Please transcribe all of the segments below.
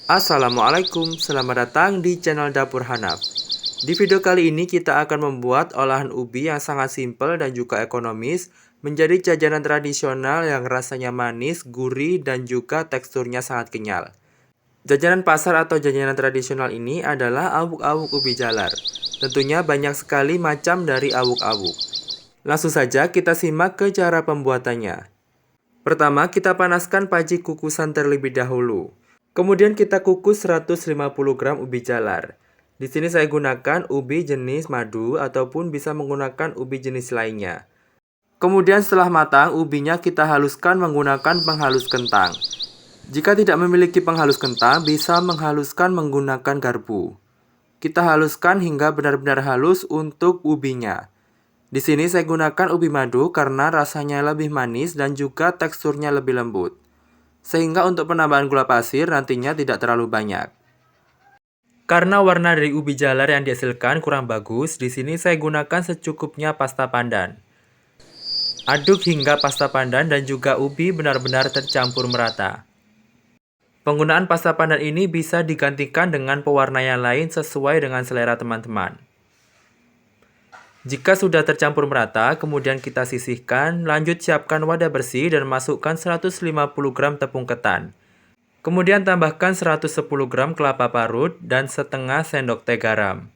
Assalamualaikum, selamat datang di channel Dapur Hanaf. Di video kali ini kita akan membuat olahan ubi yang sangat simpel dan juga ekonomis menjadi jajanan tradisional yang rasanya manis, gurih, dan juga teksturnya sangat kenyal. Jajanan pasar atau jajanan tradisional ini adalah awuk-awuk ubi jalar. Tentunya banyak sekali macam dari awuk-awuk. Langsung saja kita simak ke cara pembuatannya. Pertama, kita panaskan panci kukusan terlebih dahulu. Kemudian kita kukus 150 gram ubi jalar. Di sini saya gunakan ubi jenis madu ataupun bisa menggunakan ubi jenis lainnya. Kemudian setelah matang, ubinya kita haluskan menggunakan penghalus kentang. Jika tidak memiliki penghalus kentang, bisa menghaluskan menggunakan garpu. Kita haluskan hingga benar-benar halus untuk ubinya. Di sini saya gunakan ubi madu karena rasanya lebih manis dan juga teksturnya lebih lembut. Sehingga untuk penambahan gula pasir nantinya tidak terlalu banyak. Karena warna dari ubi jalar yang dihasilkan kurang bagus, di sini saya gunakan secukupnya pasta pandan. Aduk hingga pasta pandan dan juga ubi benar-benar tercampur merata. Penggunaan pasta pandan ini bisa digantikan dengan pewarna yang lain sesuai dengan selera teman-teman. Jika sudah tercampur merata, kemudian kita sisihkan, lanjut siapkan wadah bersih dan masukkan 150 gram tepung ketan. Kemudian tambahkan 110 gram kelapa parut dan setengah sendok teh garam.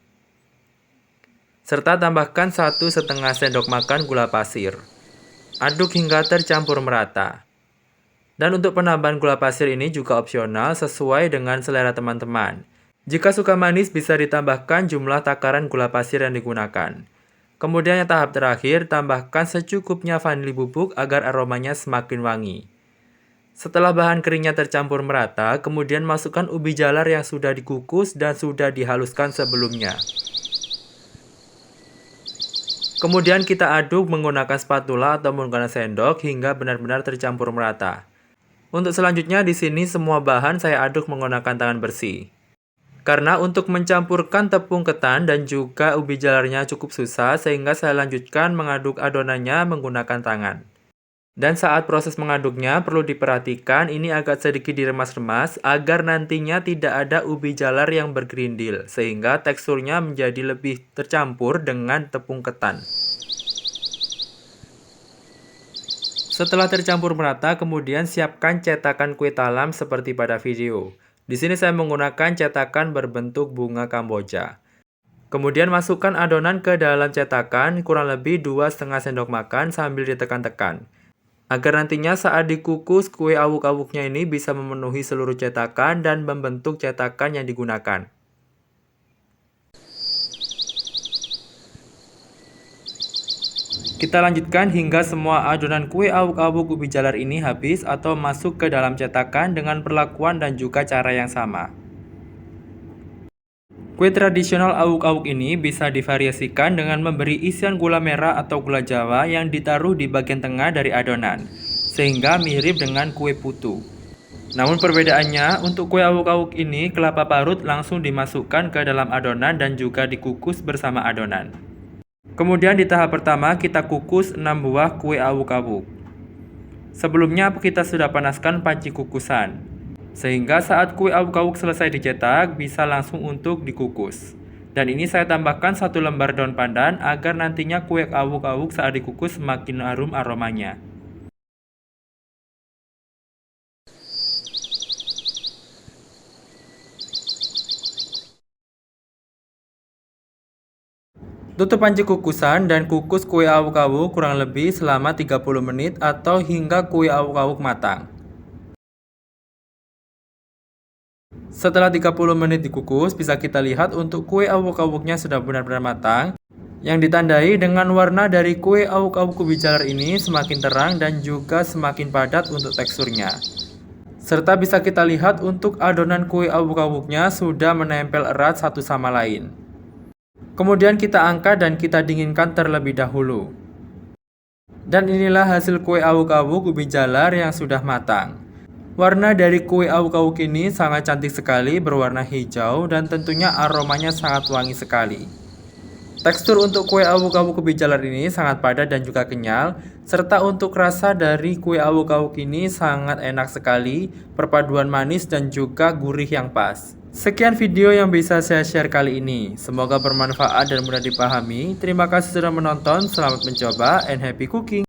Serta tambahkan 1,5 sendok makan gula pasir. Aduk hingga tercampur merata. Dan untuk penambahan gula pasir ini juga opsional sesuai dengan selera teman-teman. Jika suka manis bisa ditambahkan jumlah takaran gula pasir yang digunakan. Kemudian yang tahap terakhir, tambahkan secukupnya vanili bubuk agar aromanya semakin wangi. Setelah bahan keringnya tercampur merata, kemudian masukkan ubi jalar yang sudah dikukus dan sudah dihaluskan sebelumnya. Kemudian kita aduk menggunakan spatula atau menggunakan sendok hingga benar-benar tercampur merata. Untuk selanjutnya di sini semua bahan saya aduk menggunakan tangan bersih. Karena untuk mencampurkan tepung ketan dan juga ubi jalarnya cukup susah sehingga saya lanjutkan mengaduk adonannya menggunakan tangan. Dan saat proses mengaduknya perlu diperhatikan ini agak sedikit diremas-remas agar nantinya tidak ada ubi jalar yang bergerindil sehingga teksturnya menjadi lebih tercampur dengan tepung ketan. Setelah tercampur merata, kemudian siapkan cetakan kue talam seperti pada video. Di sini saya menggunakan cetakan berbentuk bunga Kamboja. Kemudian masukkan adonan ke dalam cetakan kurang lebih 2,5 sendok makan sambil ditekan-tekan. Agar nantinya saat dikukus kue awuk-awuknya ini bisa memenuhi seluruh cetakan dan membentuk cetakan yang digunakan. Kita lanjutkan hingga semua adonan kue awuk-awuk ubi jalar ini habis atau masuk ke dalam cetakan dengan perlakuan dan juga cara yang sama. Kue tradisional awuk-awuk ini bisa divariasikan dengan memberi isian gula merah atau gula jawa yang ditaruh di bagian tengah dari adonan, sehingga mirip dengan kue putu. Namun perbedaannya, untuk kue awuk-awuk ini kelapa parut langsung dimasukkan ke dalam adonan dan juga dikukus bersama adonan. Kemudian di tahap pertama kita kukus 6 buah kue awuk-awuk. Sebelumnya kita sudah panaskan panci kukusan. Sehingga saat kue awuk-awuk selesai dicetak bisa langsung untuk dikukus. Dan ini saya tambahkan 1 lembar daun pandan agar nantinya kue awuk-awuk saat dikukus semakin harum aromanya. Tutup panci kukusan dan kukus kue awuk-awuk kurang lebih selama 30 menit atau hingga kue awuk-awuk matang. Setelah 30 menit dikukus, bisa kita lihat untuk kue awuk-awuknya sudah benar-benar matang. Yang ditandai dengan warna dari kue awuk-awuk ubi jalar ini semakin terang dan juga semakin padat untuk teksturnya. Serta bisa kita lihat untuk adonan kue awuk-awuknya sudah menempel erat satu sama lain. Kemudian kita angkat dan kita dinginkan terlebih dahulu. Dan inilah hasil kue awuk-awuk ubi jalar yang sudah matang. Warna dari kue awuk-awuk ini sangat cantik sekali berwarna hijau dan tentunya aromanya sangat wangi sekali. Tekstur untuk kue awuk-awuk ubi jalar ini sangat padat dan juga kenyal, serta untuk rasa dari kue awuk-awuk ini sangat enak sekali, perpaduan manis dan juga gurih yang pas. Sekian video yang bisa saya share kali ini, semoga bermanfaat dan mudah dipahami. Terima kasih sudah menonton, selamat mencoba, and happy cooking!